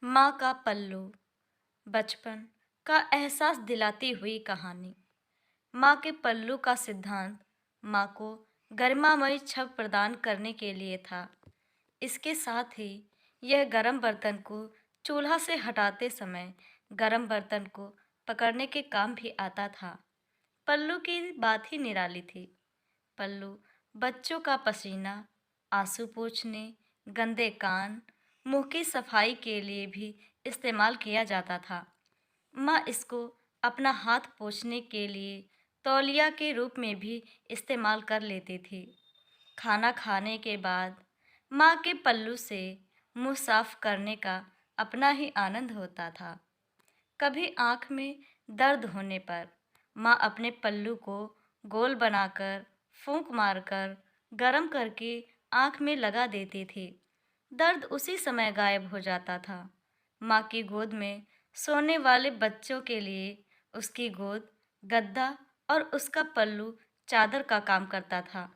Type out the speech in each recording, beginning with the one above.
माँ का पल्लू, बचपन का एहसास दिलाती हुई कहानी। माँ के पल्लू का सिद्धांत माँ को गरिमामयी छवि प्रदान करने के लिए था। इसके साथ ही यह गर्म बर्तन को चूल्हा से हटाते समय गर्म बर्तन को पकड़ने के काम भी आता था। पल्लू की बात ही निराली थी। पल्लू बच्चों का पसीना, आंसू पोंछने, गंदे कान, मुंह की सफाई के लिए भी इस्तेमाल किया जाता था। माँ इसको अपना हाथ पोंछने के लिए तौलिया के रूप में भी इस्तेमाल कर लेती थी। खाना खाने के बाद माँ के पल्लू से मुंह साफ करने का अपना ही आनंद होता था। कभी आँख में दर्द होने पर माँ अपने पल्लू को गोल बनाकर फूंक मारकर गरम करके आँख में लगा देती थी। दर्द उसी समय गायब हो जाता था। माँ की गोद में सोने वाले बच्चों के लिए उसकी गोद गद्दा और उसका पल्लू चादर का काम करता था।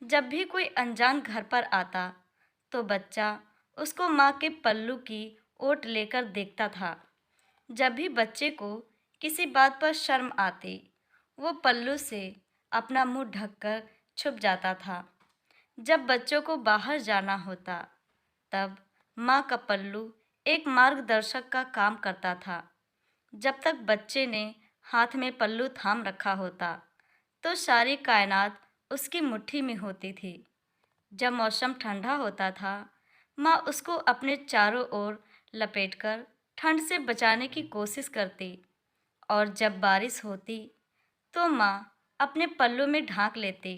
जब भी कोई अनजान घर पर आता तो बच्चा उसको माँ के पल्लू की ओट लेकर देखता था। जब भी बच्चे को किसी बात पर शर्म आती, वो पल्लू से अपना मुंह ढककर छुप जाता था। जब बच्चों को बाहर जाना होता, तब माँ का पल्लू एक मार्गदर्शक का काम करता था। जब तक बच्चे ने हाथ में पल्लू थाम रखा होता, तो सारी कायनात उसकी मुट्ठी में होती थी। जब मौसम ठंडा होता था, माँ उसको अपने चारों ओर लपेटकर ठंड से बचाने की कोशिश करती और जब बारिश होती, तो माँ अपने पल्लू में ढांक लेती।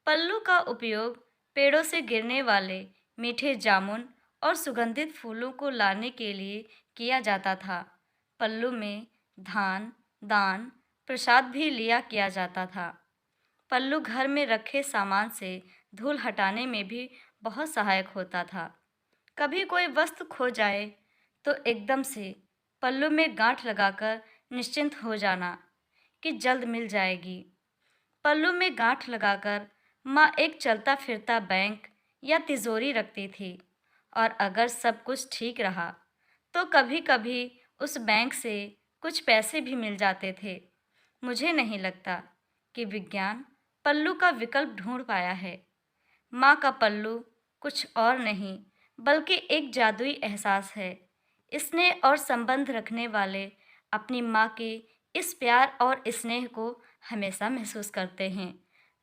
पल्लू का उपयोग पेड़ों से गिरने वाले मीठे जामुन और सुगंधित फूलों को लाने के लिए किया जाता था। पल्लू में धान, दान, प्रसाद भी लिया किया जाता था। पल्लू घर में रखे सामान से धूल हटाने में भी बहुत सहायक होता था। कभी कोई वस्तु खो जाए तो एकदम से पल्लू में गांठ लगाकर निश्चिंत हो जाना कि जल्द मिल जाएगी। पल्लू में गांठ लगाकर माँ एक चलता फिरता बैंक या तिजोरी रखती थी और अगर सब कुछ ठीक रहा तो कभी कभी उस बैंक से कुछ पैसे भी मिल जाते थे। मुझे नहीं लगता कि विज्ञान पल्लू का विकल्प ढूंढ पाया है। माँ का पल्लू कुछ और नहीं बल्कि एक जादुई एहसास है। स्नेह और संबंध रखने वाले अपनी माँ के इस प्यार और स्नेह को हमेशा महसूस करते हैं।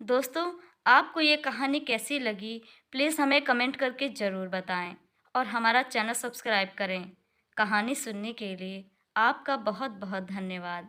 दोस्तों, आपको ये कहानी कैसी लगी प्लीज़ हमें कमेंट करके ज़रूर बताएं और हमारा चैनल सब्सक्राइब करें। कहानी सुनने के लिए आपका बहुत बहुत धन्यवाद।